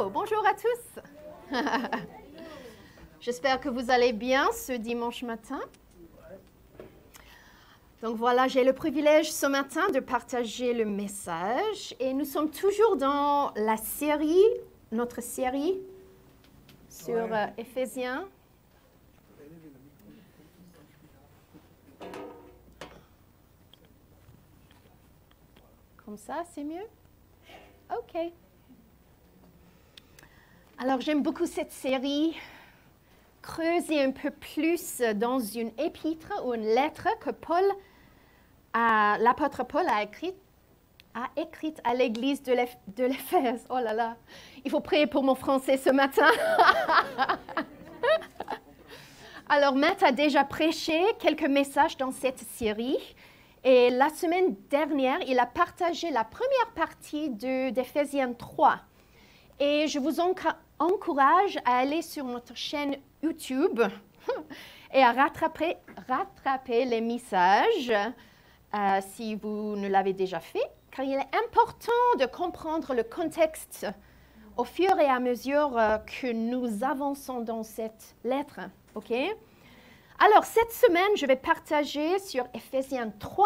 Oh, bonjour à tous. J'espère que vous allez bien ce dimanche matin. Donc voilà, j'ai le privilège ce matin de partager le message et nous sommes toujours dans la série, notre série sur Éphésiens. Comme ça, c'est mieux? OK. Alors, j'aime beaucoup cette série. Creuser un peu plus dans une épître ou une lettre que l'apôtre Paul a écrite à l'église de l'Éphèse. Oh là là, il faut prier pour mon français ce matin. Alors, Matt a déjà prêché quelques messages dans cette série. Et la semaine dernière, il a partagé la première partie d'Éphésiens 3. Et je vous encourage à aller sur notre chaîne YouTube et à rattraper les messages si vous ne l'avez déjà fait, car il est important de comprendre le contexte au fur et à mesure que nous avançons dans cette lettre. OK? Alors, cette semaine, je vais partager sur Éphésiens 3,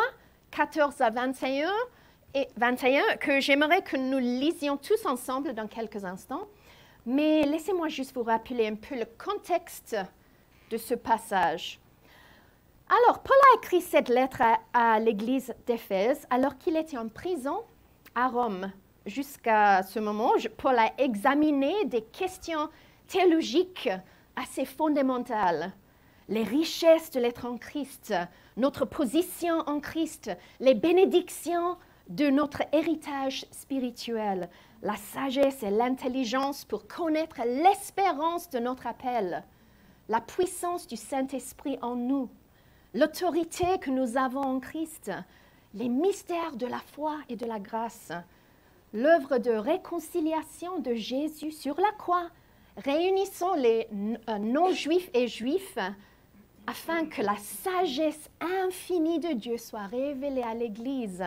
14 à 21, que j'aimerais que nous lisions tous ensemble dans quelques instants. Mais laissez-moi juste vous rappeler un peu le contexte de ce passage. Alors, Paul a écrit cette lettre à l'église d'Éphèse alors qu'il était en prison à Rome. Jusqu'à ce moment, Paul a examiné des questions théologiques assez fondamentales. Les richesses de l'être en Christ, notre position en Christ, les bénédictions de notre héritage spirituel, la sagesse et l'intelligence pour connaître l'espérance de notre appel, la puissance du Saint-Esprit en nous, l'autorité que nous avons en Christ, les mystères de la foi et de la grâce, l'œuvre de réconciliation de Jésus sur la croix, réunissant les non-juifs et juifs afin que la sagesse infinie de Dieu soit révélée à l'Église.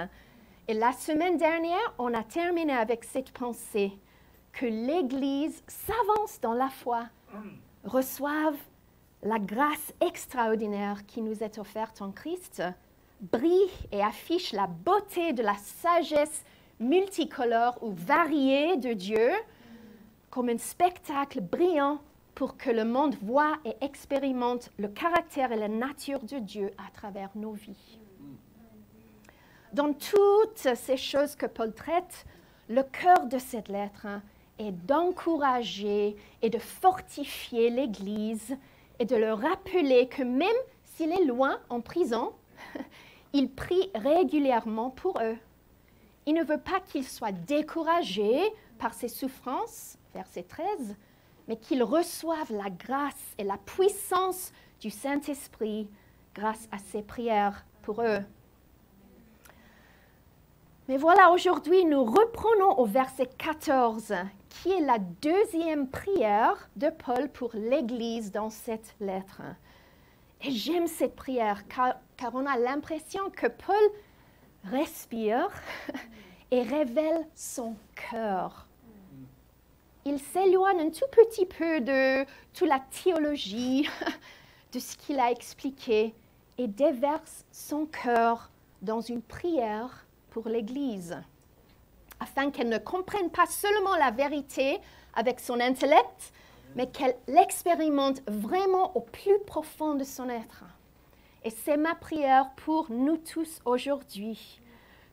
Et la semaine dernière, on a terminé avec cette pensée que l'Église s'avance dans la foi, reçoive la grâce extraordinaire qui nous est offerte en Christ, brille et affiche la beauté de la sagesse multicolore ou variée de Dieu comme un spectacle brillant pour que le monde voie et expérimente le caractère et la nature de Dieu à travers nos vies. Dans toutes ces choses que Paul traite, le cœur de cette lettre est d'encourager et de fortifier l'Église et de leur rappeler que même s'il est loin en prison, il prie régulièrement pour eux. Il ne veut pas qu'ils soient découragés par ses souffrances, verset 13, mais qu'ils reçoivent la grâce et la puissance du Saint-Esprit grâce à ses prières pour eux. Mais voilà, aujourd'hui, nous reprenons au verset 14, qui est la deuxième prière de Paul pour l'Église dans cette lettre. Et j'aime cette prière, car on a l'impression que Paul respire et révèle son cœur. Il s'éloigne un tout petit peu de toute la théologie, de ce qu'il a expliqué, et déverse son cœur dans une prière pour l'Église, afin qu'elle ne comprenne pas seulement la vérité avec son intellect, mais qu'elle l'expérimente vraiment au plus profond de son être. Et c'est ma prière pour nous tous aujourd'hui,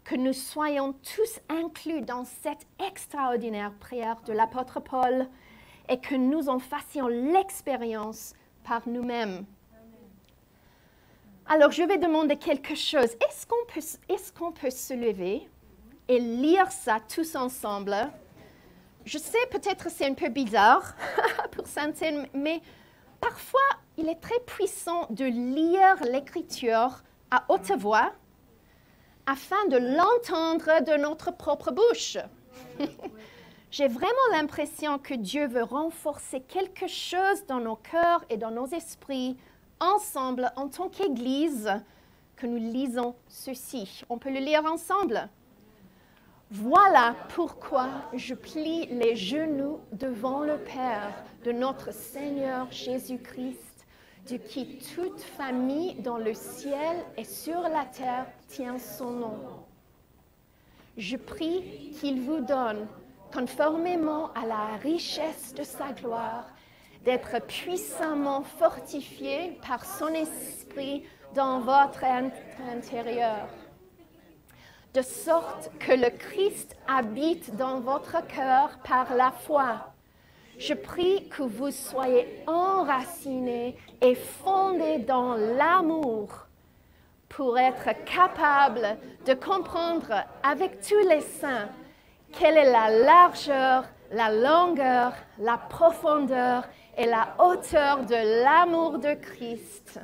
que nous soyons tous inclus dans cette extraordinaire prière de l'apôtre Paul et que nous en fassions l'expérience par nous-mêmes. Alors, je vais demander quelque chose. Est-ce qu'on peut se lever et lire ça tous ensemble? Je sais, peut-être c'est un peu bizarre pour certains, mais parfois, il est très puissant de lire l'Écriture à haute voix afin de l'entendre de notre propre bouche. J'ai vraiment l'impression que Dieu veut renforcer quelque chose dans nos cœurs et dans nos esprits ensemble en tant qu'Église que nous lisons ceci. On peut le lire ensemble. Voilà pourquoi je plie les genoux devant le Père de notre Seigneur Jésus-Christ, de qui toute famille dans le ciel et sur la terre tient son nom. Je prie qu'il vous donne, conformément à la richesse de sa gloire, d'être puissamment fortifié par son esprit dans votre intérieur, de sorte que le Christ habite dans votre cœur par la foi. Je prie que vous soyez enracinés et fondés dans l'amour pour être capables de comprendre avec tous les saints quelle est la largeur, la longueur, la profondeur et la hauteur de l'amour de Christ,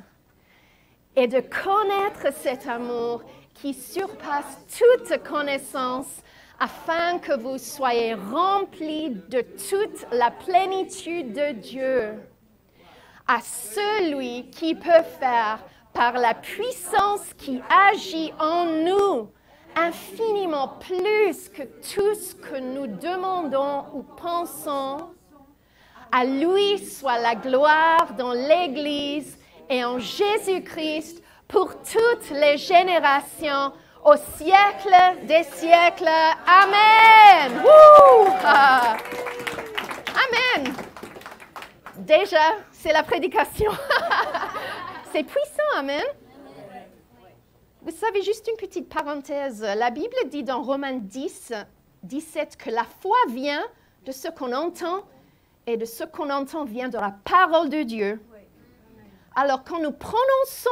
et de connaître cet amour qui surpasse toute connaissance, afin que vous soyez remplis de toute la plénitude de Dieu. À celui qui peut faire, par la puissance qui agit en nous, infiniment plus que tout ce que nous demandons ou pensons, à lui soit la gloire dans l'Église et en Jésus-Christ pour toutes les générations, au siècle des siècles. Amen. Ah. Amen. Déjà, c'est la prédication. C'est puissant, amen. Vous savez, juste une petite parenthèse. La Bible dit dans Romains 10, 17 que la foi vient de ce qu'on entend, et de ce qu'on entend vient de la parole de Dieu. Alors, quand nous prononçons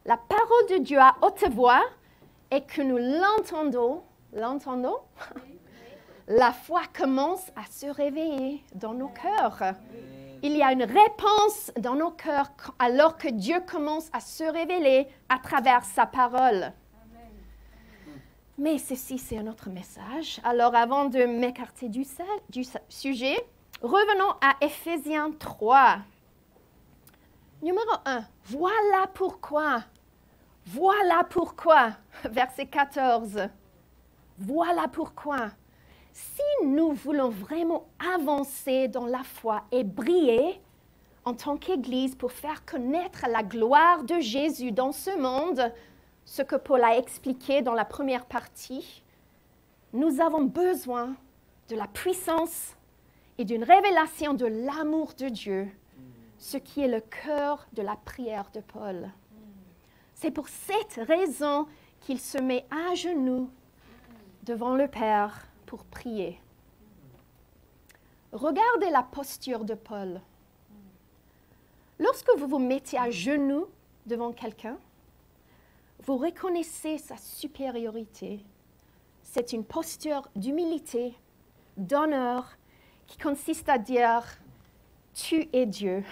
la parole de Dieu à haute voix et que nous l'entendons, la foi commence à se réveiller dans nos cœurs. Il y a une réponse dans nos cœurs alors que Dieu commence à se révéler à travers sa parole. Mais ceci, c'est un autre message. Alors, avant de m'écarter du sujet, revenons à Éphésiens 3. Numéro 1, voilà pourquoi, verset 14, voilà pourquoi, si nous voulons vraiment avancer dans la foi et briller en tant qu'Église pour faire connaître la gloire de Jésus dans ce monde, ce que Paul a expliqué dans la première partie, nous avons besoin de la puissance et d'une révélation de l'amour de Dieu, ce qui est le cœur de la prière de Paul. C'est pour cette raison qu'il se met à genoux devant le Père pour prier. Regardez la posture de Paul. Lorsque vous vous mettez à genoux devant quelqu'un, vous reconnaissez sa supériorité. C'est une posture d'humilité, d'honneur, qui consiste à dire « Tu es Dieu,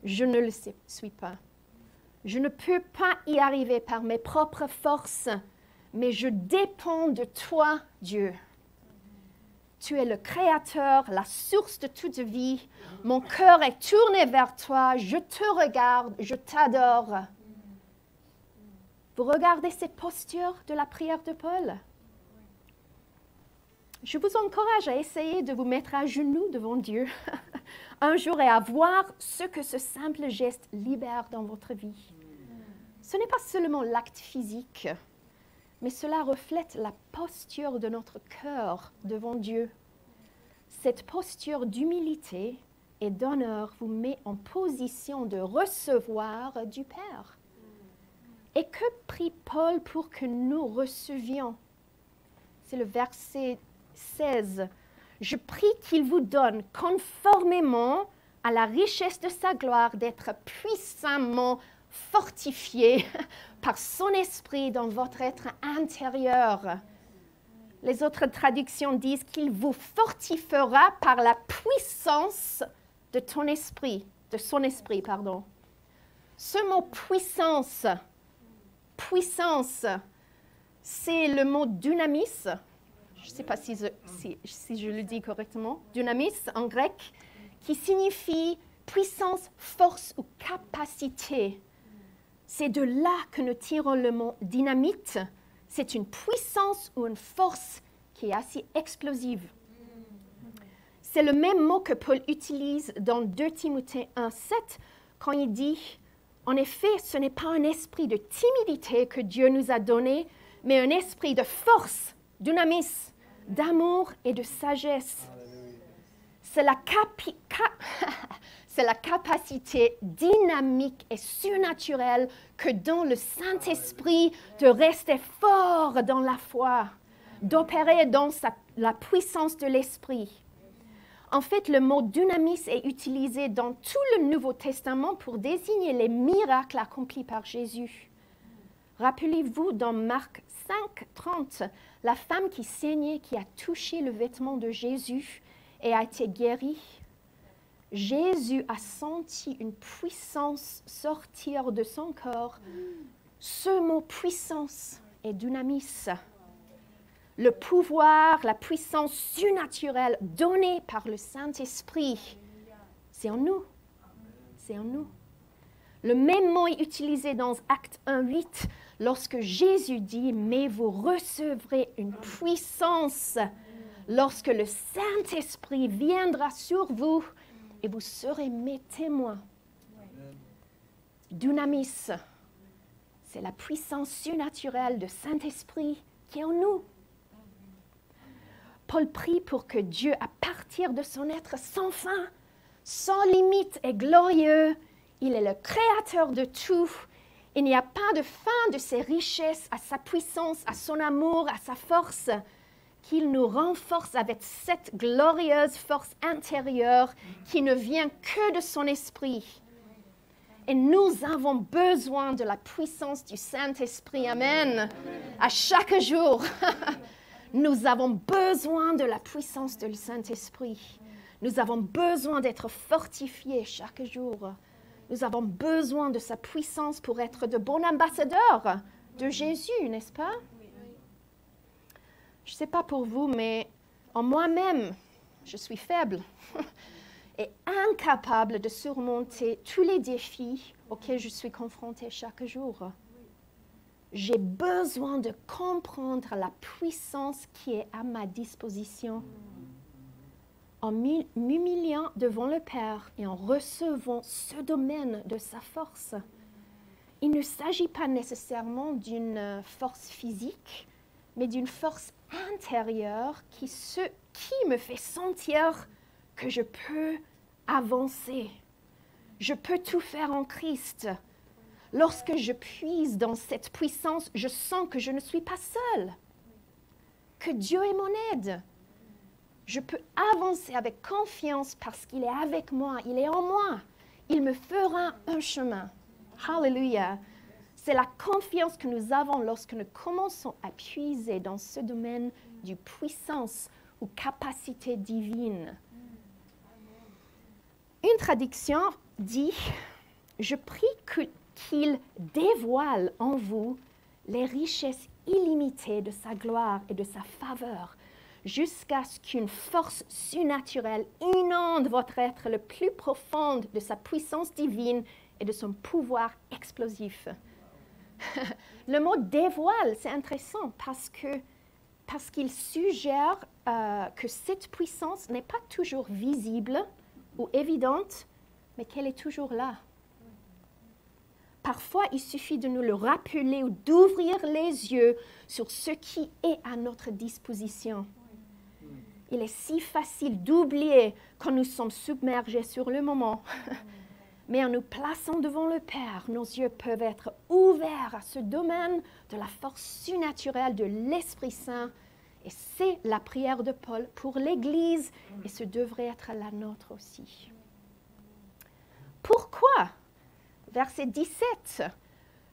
je ne le suis pas. Je ne peux pas y arriver par mes propres forces, mais je dépends de toi, Dieu. Tu es le Créateur, la source de toute vie. Mon cœur est tourné vers toi. Je te regarde, je t'adore. » Vous regardez cette posture de la prière de Paul? Je vous encourage à essayer de vous mettre à genoux devant Dieu un jour et à voir ce que ce simple geste libère dans votre vie. Ce n'est pas seulement l'acte physique, mais cela reflète la posture de notre cœur devant Dieu. Cette posture d'humilité et d'honneur vous met en position de recevoir du Père. Et que prie Paul pour que nous recevions? C'est le verset 16. « Je prie qu'il vous donne, conformément à la richesse de sa gloire, d'être puissamment fortifié par son esprit dans votre être intérieur. » Les autres traductions disent qu'il vous fortifiera par la puissance de son esprit. Ce mot puissance, c'est le mot dynamis. Je ne sais pas si je le dis correctement. Dynamis en grec, qui signifie puissance, force ou capacité. C'est de là que nous tirons le mot dynamite. C'est une puissance ou une force qui est assez explosive. C'est le même mot que Paul utilise dans 2 Timothée 1,7 quand il dit « En effet, ce n'est pas un esprit de timidité que Dieu nous a donné, mais un esprit de force, dynamis, d'amour et de sagesse. » C'est la capacité dynamique et surnaturelle que donne le Saint-Esprit de rester fort dans la foi, d'opérer dans la puissance de l'Esprit. En fait, le mot dynamis est utilisé dans tout le Nouveau Testament pour désigner les miracles accomplis par Jésus. Rappelez-vous dans Marc 5,30, la femme qui saignait, qui a touché le vêtement de Jésus et a été guérie. Jésus a senti une puissance sortir de son corps. Ce mot puissance est dynamis. Le pouvoir, la puissance surnaturelle donnée par le Saint-Esprit, c'est en nous. C'est en nous. Le même mot est utilisé dans Actes 1,8 lorsque Jésus dit « Mais vous recevrez une puissance lorsque le Saint-Esprit viendra sur vous et vous serez mes témoins. » Dynamis, c'est la puissance surnaturelle du Saint-Esprit qui est en nous. Paul prie pour que Dieu, à partir de son être sans fin, sans limite et glorieux, il est le créateur de tout. Il n'y a pas de fin de ses richesses, à sa puissance, à son amour, à sa force, qu'il nous renforce avec cette glorieuse force intérieure qui ne vient que de son esprit. Et nous avons besoin de la puissance du Saint-Esprit. Amen. À chaque jour. Nous avons besoin de la puissance du Saint-Esprit. Nous avons besoin d'être fortifiés chaque jour. Nous avons besoin de sa puissance pour être de bons ambassadeurs de Jésus, n'est-ce pas? Je ne sais pas pour vous, mais en moi-même, je suis faible et incapable de surmonter tous les défis auxquels je suis confrontée chaque jour. J'ai besoin de comprendre la puissance qui est à ma disposition. En m'humiliant devant le Père et en recevant ce domaine de sa force, il ne s'agit pas nécessairement d'une force physique, mais d'une force intérieure qui me fait sentir que je peux avancer. Je peux tout faire en Christ. Lorsque je puise dans cette puissance, je sens que je ne suis pas seule, que Dieu est mon aide. Je peux avancer avec confiance parce qu'il est avec moi, il est en moi. Il me fera un chemin. Hallelujah. C'est la confiance que nous avons lorsque nous commençons à puiser dans ce domaine de puissance ou capacité divine. Une traduction dit « Je prie qu'il dévoile en vous les richesses illimitées de sa gloire et de sa faveur, jusqu'à ce qu'une force surnaturelle inonde votre être le plus profond de sa puissance divine et de son pouvoir explosif. » Le mot « dévoile », c'est intéressant parce qu'il suggère que cette puissance n'est pas toujours visible ou évidente, mais qu'elle est toujours là. Parfois, il suffit de nous le rappeler ou d'ouvrir les yeux sur ce qui est à notre disposition. Il est si facile d'oublier quand nous sommes submergés sur le moment. Mais en nous plaçant devant le Père, nos yeux peuvent être ouverts à ce domaine de la force surnaturelle de l'Esprit Saint. Et c'est la prière de Paul pour l'Église et ce devrait être la nôtre aussi. Pourquoi? Verset 17.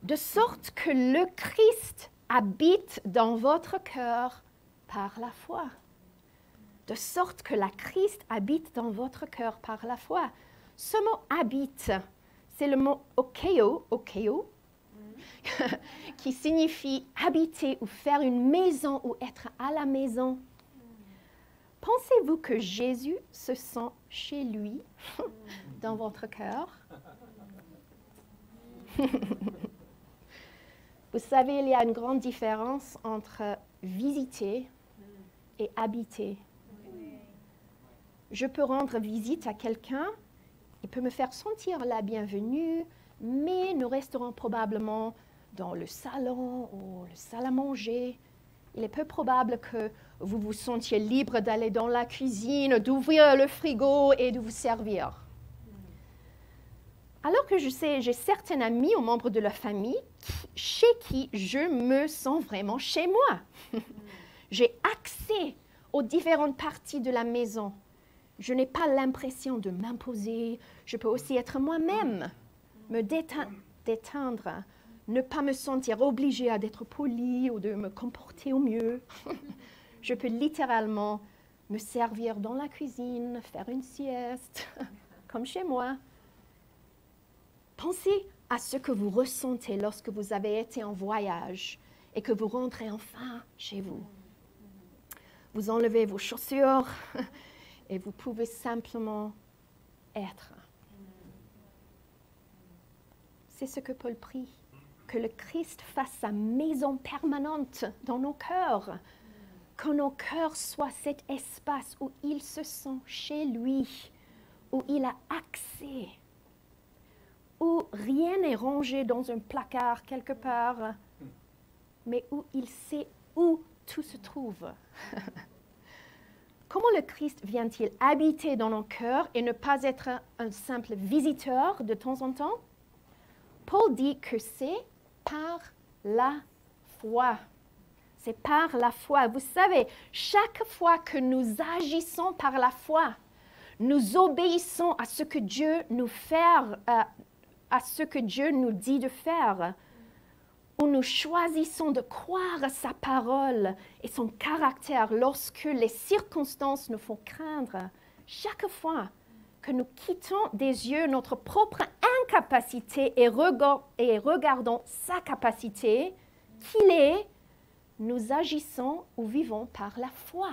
De sorte que le Christ habite dans votre cœur par la foi. De sorte que la Christ habite dans votre cœur par la foi. Ce mot « habite », c'est le mot « okeo », qui signifie habiter ou faire une maison ou être à la maison. Pensez-vous que Jésus se sent chez lui dans votre cœur? Vous savez, il y a une grande différence entre visiter et habiter. Je peux rendre visite à quelqu'un, il peut me faire sentir la bienvenue, mais nous resterons probablement dans le salon ou le salle à manger. Il est peu probable que vous vous sentiez libre d'aller dans la cuisine, d'ouvrir le frigo et de vous servir. Alors que je sais, j'ai certains amis ou membres de la famille chez qui je me sens vraiment chez moi. J'ai accès aux différentes parties de la maison. Je n'ai pas l'impression de m'imposer. Je peux aussi être moi-même, me détendre, ne pas me sentir obligée d'être polie ou de me comporter au mieux. Je peux littéralement me servir dans la cuisine, faire une sieste, comme chez moi. Pensez à ce que vous ressentez lorsque vous avez été en voyage et que vous rentrez enfin chez vous. Vous enlevez vos chaussures et vous pouvez simplement être. C'est ce que Paul prie, que le Christ fasse sa maison permanente dans nos cœurs, que nos cœurs soient cet espace où il se sent chez lui, où il a accès, où rien n'est rangé dans un placard quelque part, mais où il sait où tout se trouve. Comment le Christ vient-il habiter dans nos cœurs et ne pas être un simple visiteur de temps en temps? Paul dit que c'est par la foi. C'est par la foi. Vous savez, chaque fois que nous agissons par la foi, nous obéissons à ce que Dieu nous fait, à ce que Dieu nous dit de faire, où nous choisissons de croire à sa parole et son caractère lorsque les circonstances nous font craindre. Chaque fois que nous quittons des yeux notre propre incapacité et regardons sa capacité, qu'il est, nous agissons ou vivons par la foi.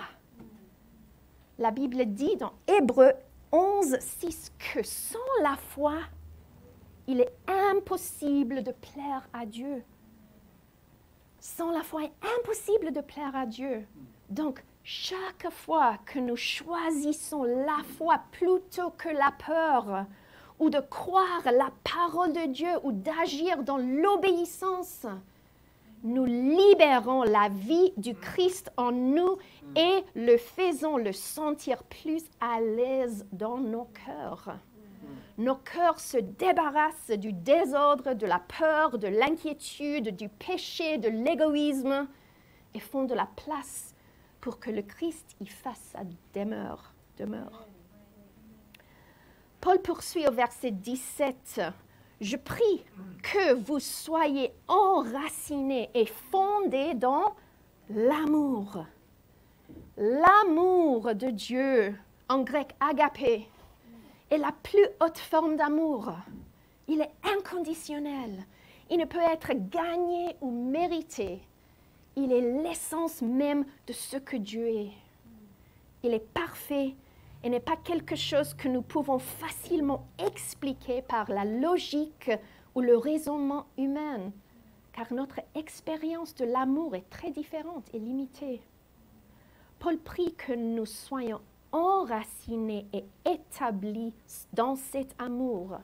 La Bible dit dans Hébreux 11, 6 que sans la foi, il est impossible de plaire à Dieu. Sans la foi, il est impossible de plaire à Dieu. Donc, chaque fois que nous choisissons la foi plutôt que la peur, ou de croire la parole de Dieu, ou d'agir dans l'obéissance, nous libérons la vie du Christ en nous et le faisons le sentir plus à l'aise dans nos cœurs. Nos cœurs se débarrassent du désordre, de la peur, de l'inquiétude, du péché, de l'égoïsme et font de la place pour que le Christ y fasse sa demeure. Paul poursuit au verset 17. « Je prie que vous soyez enracinés et fondés dans l'amour. » L'amour de Dieu, en grec agapé, est la plus haute forme d'amour. Il est inconditionnel. Il ne peut être gagné ou mérité. Il est l'essence même de ce que Dieu est. Il est parfait et n'est pas quelque chose que nous pouvons facilement expliquer par la logique ou le raisonnement humain, car notre expérience de l'amour est très différente et limitée. Paul prie que nous soyons enracinés et établis dans cet amour.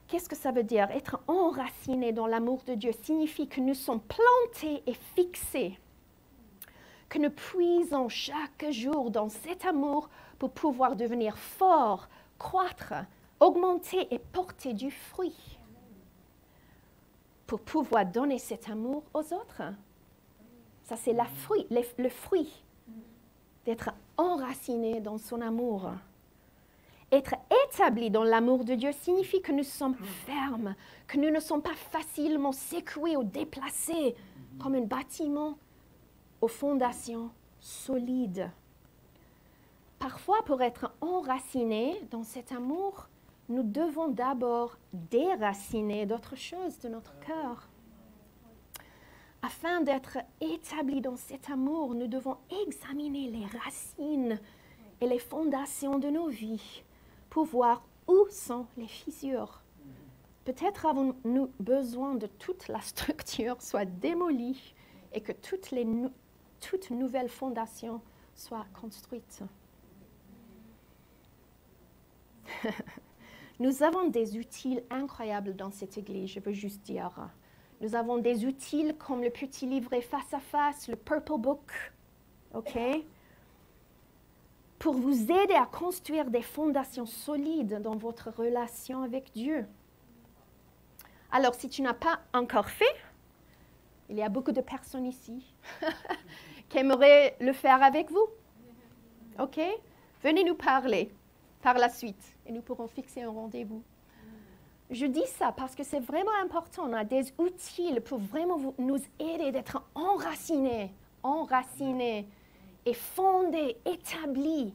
Qu'est-ce que ça veut dire? Être enraciné dans l'amour de Dieu signifie que nous sommes plantés et fixés, que nous puisons chaque jour dans cet amour pour pouvoir devenir forts, croître, augmenter et porter du fruit, pour pouvoir donner cet amour aux autres. Ça, c'est le fruit d'être enraciné dans son amour. Être établi dans l'amour de Dieu signifie que nous sommes fermes, que nous ne sommes pas facilement secoués ou déplacés comme un bâtiment aux fondations solides. Parfois, pour être enracinés dans cet amour, nous devons d'abord déraciner d'autres choses de notre cœur. Afin d'être établis dans cet amour, nous devons examiner les racines et les fondations de nos vies pour voir où sont les fissures. Peut-être avons-nous besoin de toute la structure soit démolie et que toute nouvelle fondation soit construite. Nous avons des outils incroyables dans cette église, je veux juste dire. Nous avons des outils comme le petit livret face à face, le Purple Book, OK? Pour vous aider à construire des fondations solides dans votre relation avec Dieu. Alors, si tu n'as pas encore fait, il y a beaucoup de personnes ici qui aimeraient le faire avec vous. OK? Venez nous parler par la suite et nous pourrons fixer un rendez-vous. Je dis ça parce que c'est vraiment important. On a des outils pour vraiment nous aider d'être enracinés et fondés, établis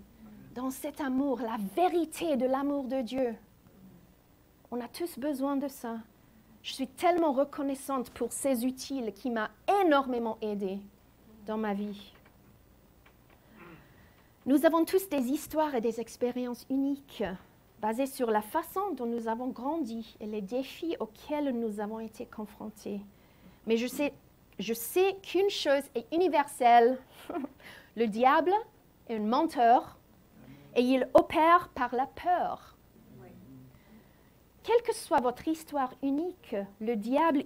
dans cet amour, la vérité de l'amour de Dieu. On a tous besoin de ça. Je suis tellement reconnaissante pour ces outils qui m'ont énormément aidée dans ma vie. Nous avons tous des histoires et des expériences uniques basées sur la façon dont nous avons grandi et les défis auxquels nous avons été confrontés. Mais je sais qu'une chose est universelle. Le diable est un menteur et il opère par la peur. Quelle que soit votre histoire unique, le diable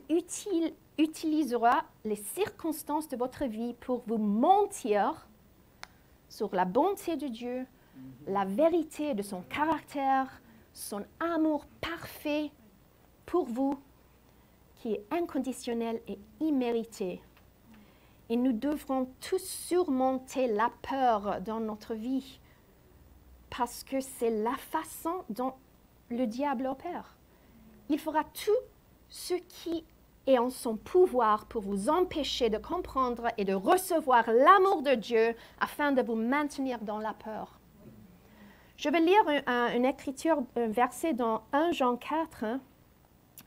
utilisera les circonstances de votre vie pour vous mentir sur la bonté de Dieu, la vérité de son caractère, son amour parfait pour vous, qui est inconditionnel et immérité. Et nous devrons tous surmonter la peur dans notre vie, parce que c'est la façon dont le diable opère. Il fera tout ce qui est en son pouvoir pour vous empêcher de comprendre et de recevoir l'amour de Dieu afin de vous maintenir dans la peur. Je vais lire une écriture, un verset dans 1 Jean 4.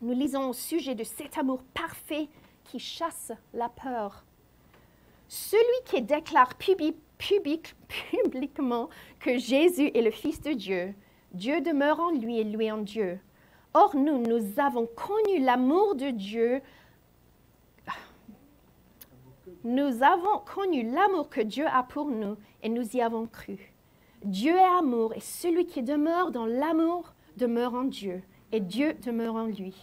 Nous lisons au sujet de cet amour parfait qui chasse la peur. Celui qui déclare publiquement que Jésus est le Fils de Dieu, Dieu demeure en lui et lui en Dieu. Or, nous avons connu l'amour de Dieu. Nous avons connu l'amour que Dieu a pour nous et nous y avons cru. Dieu est amour et celui qui demeure dans l'amour demeure en Dieu et Dieu demeure en lui.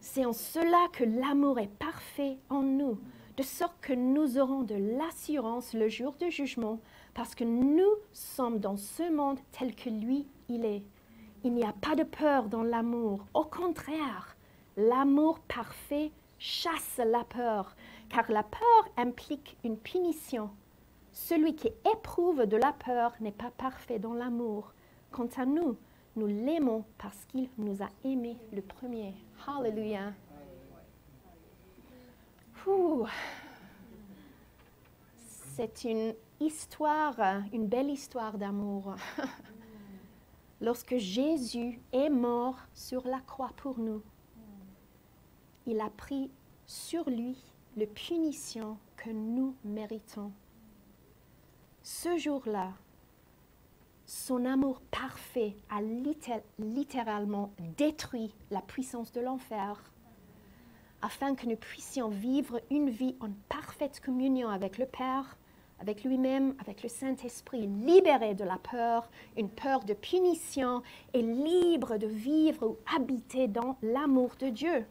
C'est en cela que l'amour est parfait en nous, de sorte que nous aurons de l'assurance le jour du jugement, parce que nous sommes dans ce monde tel que lui, il est. Il n'y a pas de peur dans l'amour. Au contraire, l'amour parfait chasse la peur, car la peur implique une punition. Celui qui éprouve de la peur n'est pas parfait dans l'amour. Quant à nous, nous l'aimons parce qu'il nous a aimés le premier. Alléluia. C'est une histoire, une belle histoire d'amour. Lorsque Jésus est mort sur la croix pour nous, il a pris sur lui la punition que nous méritons. Ce jour-là, son amour parfait a littéralement détruit la puissance de l'enfer, afin que nous puissions vivre une vie en parfaite communion avec le Père, avec lui-même, avec le Saint-Esprit, libérés de la peur, une peur de punition, et libres de vivre ou habiter dans l'amour de Dieu.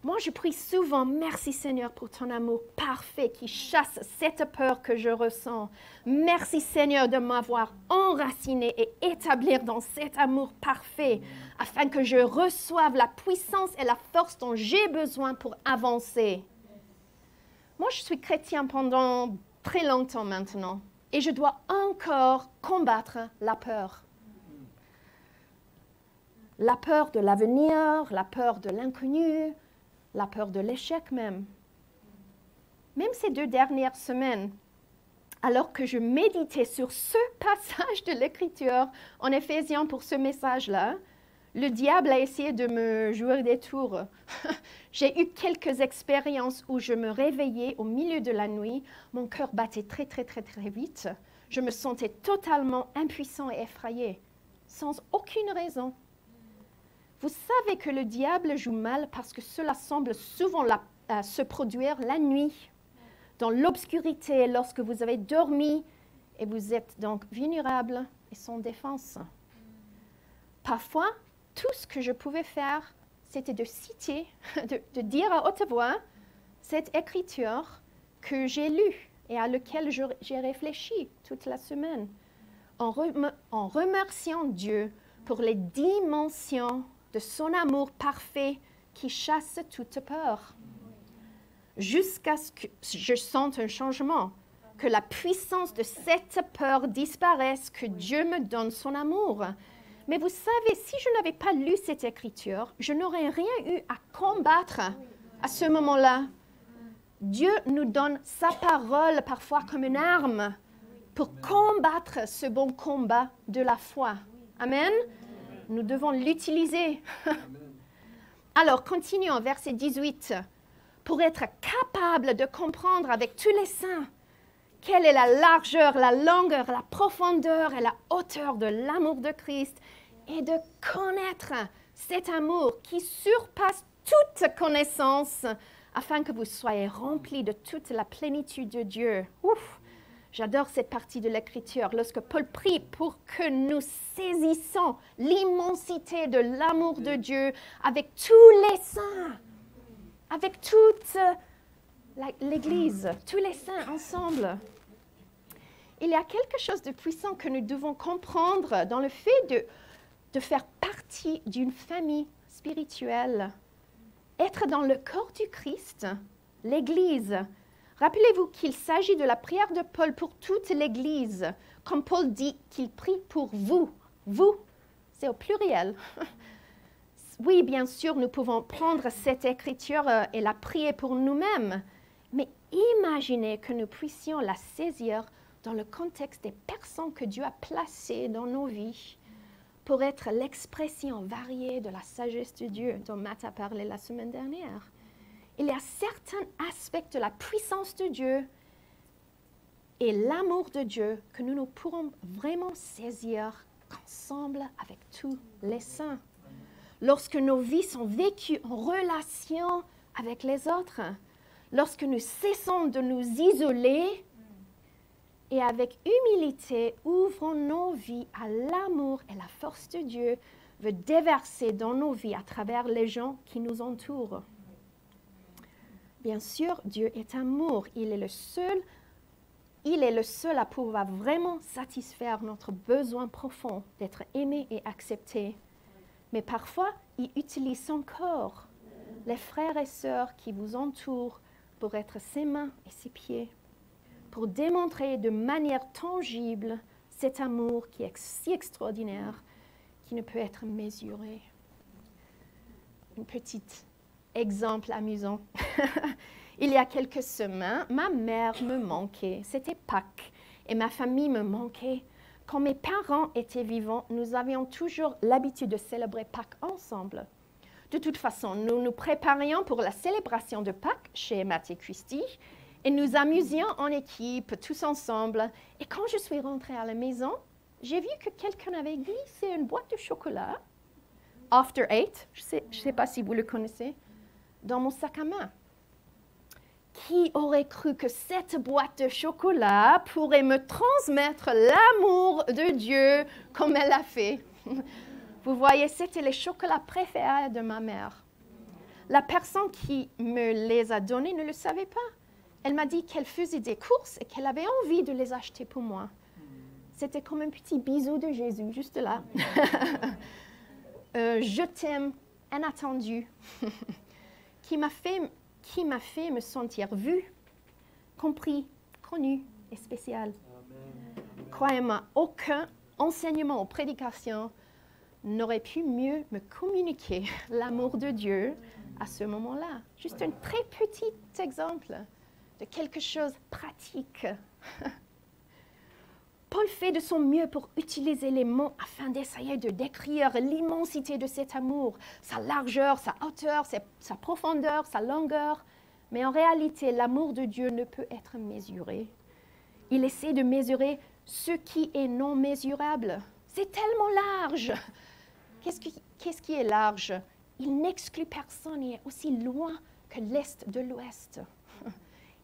Moi, je prie souvent, merci Seigneur pour ton amour parfait qui chasse cette peur que je ressens. Merci Seigneur de m'avoir enraciné et établir dans cet amour parfait afin que je reçoive la puissance et la force dont j'ai besoin pour avancer. Moi, je suis chrétien pendant très longtemps maintenant et je dois encore combattre la peur. La peur de l'avenir, la peur de l'inconnu, la peur de l'échec même. Même ces 2 dernières semaines, alors que je méditais sur ce passage de l'Écriture en Éphésiens pour ce message-là, le diable a essayé de me jouer des tours. J'ai eu quelques expériences où je me réveillais au milieu de la nuit, mon cœur battait très, très, très, très vite. Je me sentais totalement impuissant et effrayé, sans aucune raison. Vous savez que le diable joue mal parce que cela semble souvent se produire la nuit, dans l'obscurité, lorsque vous avez dormi et vous êtes donc vulnérable et sans défense. Parfois, tout ce que je pouvais faire, c'était de citer, de dire à haute voix cette écriture que j'ai lue et à laquelle j'ai réfléchi toute la semaine, en remerciant Dieu pour les dimensions de son amour parfait qui chasse toute peur, jusqu'à ce que je sente un changement, que la puissance de cette peur disparaisse, que Dieu me donne son amour. Mais vous savez, si je n'avais pas lu cette écriture, je n'aurais rien eu à combattre à ce moment-là. Dieu nous donne sa parole parfois comme une arme pour combattre ce bon combat de la foi. Amen. Nous devons l'utiliser. Alors, continuons, verset 18. Pour être capable de comprendre avec tous les saints quelle est la largeur, la longueur, la profondeur et la hauteur de l'amour de Christ et de connaître cet amour qui surpasse toute connaissance afin que vous soyez remplis de toute la plénitude de Dieu. Ouf! J'adore cette partie de l'Écriture, lorsque Paul prie pour que nous saisissons l'immensité de l'amour de Dieu avec tous les saints, avec toute l'Église, tous les saints ensemble. Il y a quelque chose de puissant que nous devons comprendre dans le fait de faire partie d'une famille spirituelle. Être dans le corps du Christ, l'Église. Rappelez-vous qu'il s'agit de la prière de Paul pour toute l'Église. Comme Paul dit qu'il prie pour vous. Vous, c'est au pluriel. Oui, bien sûr, nous pouvons prendre cette écriture et la prier pour nous-mêmes. Mais imaginez que nous puissions la saisir dans le contexte des personnes que Dieu a placées dans nos vies pour être l'expression variée de la sagesse de Dieu dont Matt a parlé la semaine dernière. Il y a certains aspects de la puissance de Dieu et l'amour de Dieu que nous pourrons vraiment saisir ensemble avec tous les saints. Lorsque nos vies sont vécues en relation avec les autres, lorsque nous cessons de nous isoler et avec humilité ouvrons nos vies à l'amour et la force de Dieu veut déverser dans nos vies à travers les gens qui nous entourent. Bien sûr, Dieu est amour. Il est le seul à pouvoir vraiment satisfaire notre besoin profond d'être aimé et accepté. Mais parfois, il utilise son corps, les frères et sœurs qui vous entourent, pour être ses mains et ses pieds, pour démontrer de manière tangible cet amour qui est si extraordinaire, qui ne peut être mesuré. Un petit exemple amusant. Il y a quelques semaines, ma mère me manquait. C'était Pâques et ma famille me manquait. Quand mes parents étaient vivants, nous avions toujours l'habitude de célébrer Pâques ensemble. De toute façon, nous nous préparions pour la célébration de Pâques chez Matt et Christy et nous amusions en équipe, tous ensemble. Et quand je suis rentrée à la maison, j'ai vu que quelqu'un avait glissé une boîte de chocolat, After Eight, je ne sais pas si vous le connaissez, dans mon sac à main. Qui aurait cru que cette boîte de chocolat pourrait me transmettre l'amour de Dieu comme elle l'a fait? Vous voyez, c'était les chocolats préférés de ma mère. La personne qui me les a donnés ne le savait pas. Elle m'a dit qu'elle faisait des courses et qu'elle avait envie de les acheter pour moi. C'était comme un petit bisou de Jésus, juste là. Je t'aime, inattendu, qui m'a fait me sentir vue, compris, connu et spécial. Croyez-moi, aucun enseignement ou prédication n'aurait pu mieux me communiquer l'amour de Dieu à ce moment-là. Juste un très petit exemple de quelque chose de pratique. Paul fait de son mieux pour utiliser les mots afin d'essayer de décrire l'immensité de cet amour, sa largeur, sa hauteur, sa profondeur, sa longueur. Mais en réalité, l'amour de Dieu ne peut être mesuré. Il essaie de mesurer ce qui est non mesurable. C'est tellement large. Qu'est-ce qui est large? Il n'exclut personne, il est aussi loin que l'est de l'ouest.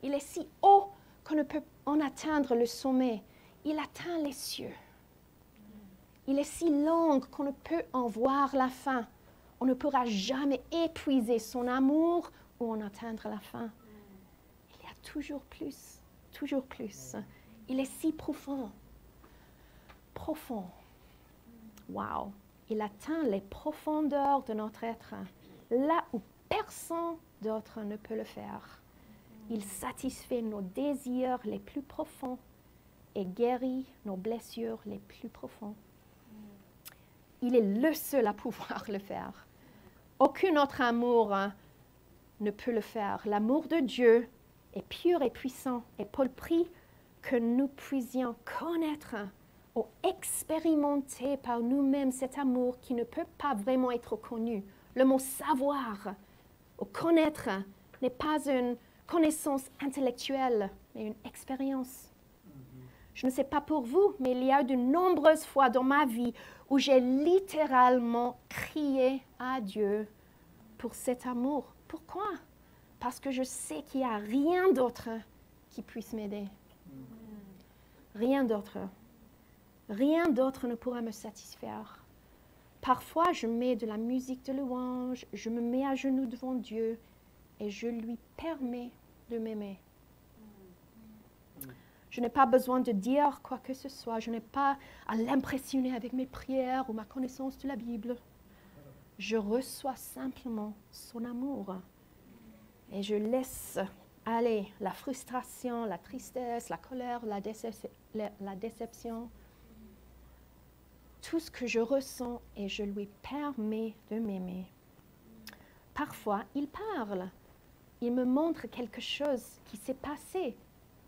Il est si haut qu'on ne peut en atteindre le sommet. Il atteint les cieux. Il est si long qu'on ne peut en voir la fin. On ne pourra jamais épuiser son amour ou en atteindre la fin. Il y a toujours plus, toujours plus. Il est si profond. Profond. Wow! Il atteint les profondeurs de notre être, là où personne d'autre ne peut le faire. Il satisfait nos désirs les plus profonds et guérit nos blessures les plus profondes. Il est le seul à pouvoir le faire. Aucun autre amour ne peut le faire. L'amour de Dieu est pur et puissant. Et Paul prie que nous puissions connaître ou expérimenter par nous-mêmes cet amour qui ne peut pas vraiment être connu. Le mot savoir ou connaître n'est pas une connaissance intellectuelle, mais une expérience. Je ne sais pas pour vous, mais il y a de nombreuses fois dans ma vie où j'ai littéralement crié à Dieu pour cet amour. Pourquoi? Parce que je sais qu'il n'y a rien d'autre qui puisse m'aider. Rien d'autre. Rien d'autre ne pourra me satisfaire. Parfois, je mets de la musique de louange, je me mets à genoux devant Dieu et je lui permets de m'aimer. Je n'ai pas besoin de dire quoi que ce soit. Je n'ai pas à l'impressionner avec mes prières ou ma connaissance de la Bible. Je reçois simplement son amour. Et je laisse aller la frustration, la tristesse, la colère, la déception. Tout ce que je ressens et je lui permets de m'aimer. Parfois, il parle. Il me montre quelque chose qui s'est passé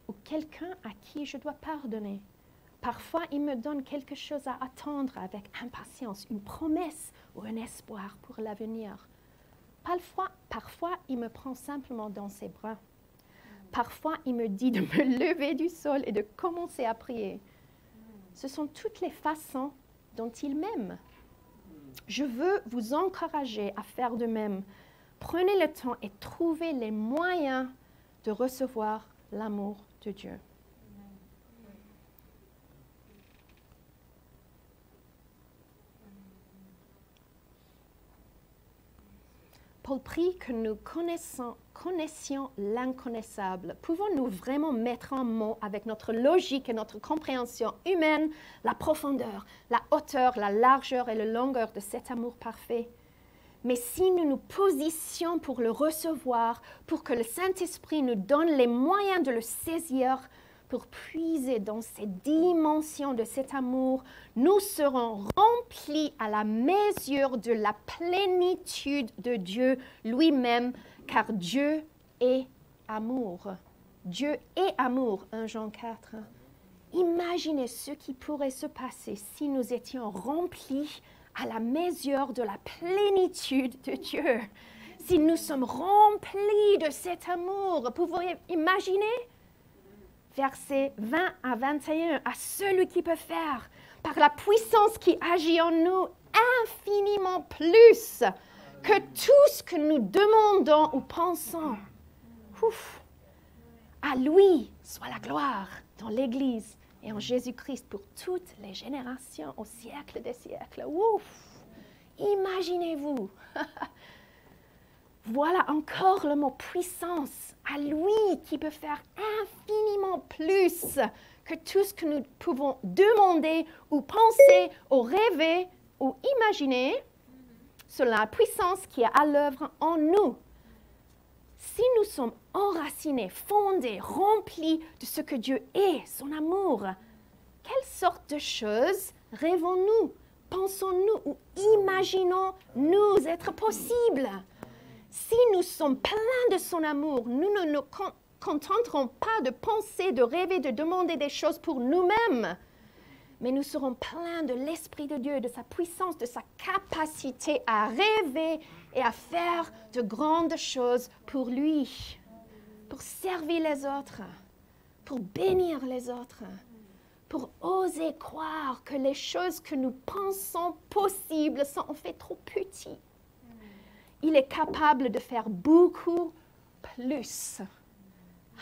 ou quelqu'un à qui je dois pardonner. Parfois, il me donne quelque chose à attendre avec impatience, une promesse ou un espoir pour l'avenir. Parfois, il me prend simplement dans ses bras. Parfois, il me dit de me lever du sol et de commencer à prier. Ce sont toutes les façons dont il m'aime. Je veux vous encourager à faire de même. Prenez le temps et trouvez les moyens de recevoir l'amour de Dieu. Paul prie que nous connaissions l'inconnaissable. Pouvons-nous vraiment mettre en mots avec notre logique et notre compréhension humaine la profondeur, la hauteur, la largeur et la longueur de cet amour parfait? Mais si nous nous positions pour le recevoir, pour que le Saint-Esprit nous donne les moyens de le saisir, pour puiser dans ces dimensions de cet amour, nous serons remplis à la mesure de la plénitude de Dieu lui-même, car Dieu est amour. Dieu est amour, 1 Jean 4. Imaginez ce qui pourrait se passer si nous étions remplis à la mesure de la plénitude de Dieu. Si nous sommes remplis de cet amour, pouvez-vous imaginer? Versets 20 à 21, à celui qui peut faire, par la puissance qui agit en nous, infiniment plus que tout ce que nous demandons ou pensons. Ouf. À lui soit la gloire dans l'Église et en Jésus-Christ pour toutes les générations au siècle des siècles. Ouf! Imaginez-vous! Voilà encore le mot puissance, à lui qui peut faire infiniment plus que tout ce que nous pouvons demander ou penser ou rêver ou imaginer, sur la puissance qui est à l'œuvre en nous. Si nous sommes enracinés, fondés, remplis de ce que Dieu est, son amour, quelle sorte de choses rêvons-nous, pensons-nous ou imaginons-nous être possibles? Si nous sommes pleins de son amour, nous ne nous contenterons pas de penser, de rêver, de demander des choses pour nous-mêmes, mais nous serons pleins de l'Esprit de Dieu, de sa puissance, de sa capacité à rêver et à faire de grandes choses pour lui, pour servir les autres, pour bénir les autres, pour oser croire que les choses que nous pensons possibles sont en fait trop petites. Il est capable de faire beaucoup plus.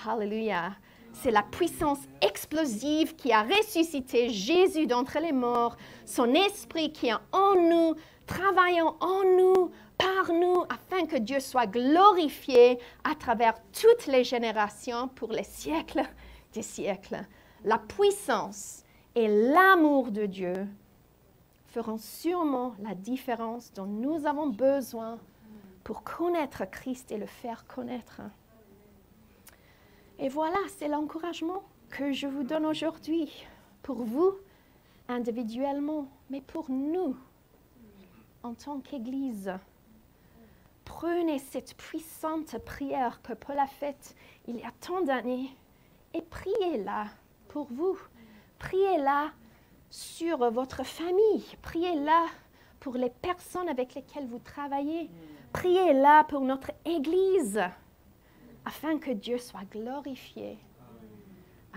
Alléluia. C'est la puissance explosive qui a ressuscité Jésus d'entre les morts, son esprit qui est en nous, travaillant en nous, par nous, afin que Dieu soit glorifié à travers toutes les générations pour les siècles des siècles. La puissance et l'amour de Dieu feront sûrement la différence dont nous avons besoin pour connaître Christ et le faire connaître. Et voilà, c'est l'encouragement que je vous donne aujourd'hui, pour vous individuellement, mais pour nous en tant qu'Église. Prenez cette puissante prière que Paul a faite il y a tant d'années et priez-la pour vous. Priez-la sur votre famille. Priez-la pour les personnes avec lesquelles vous travaillez. Priez-la pour notre Église, afin que Dieu soit glorifié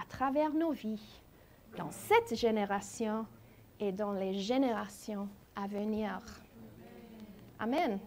à travers nos vies, dans cette génération et dans les générations à venir. Amen.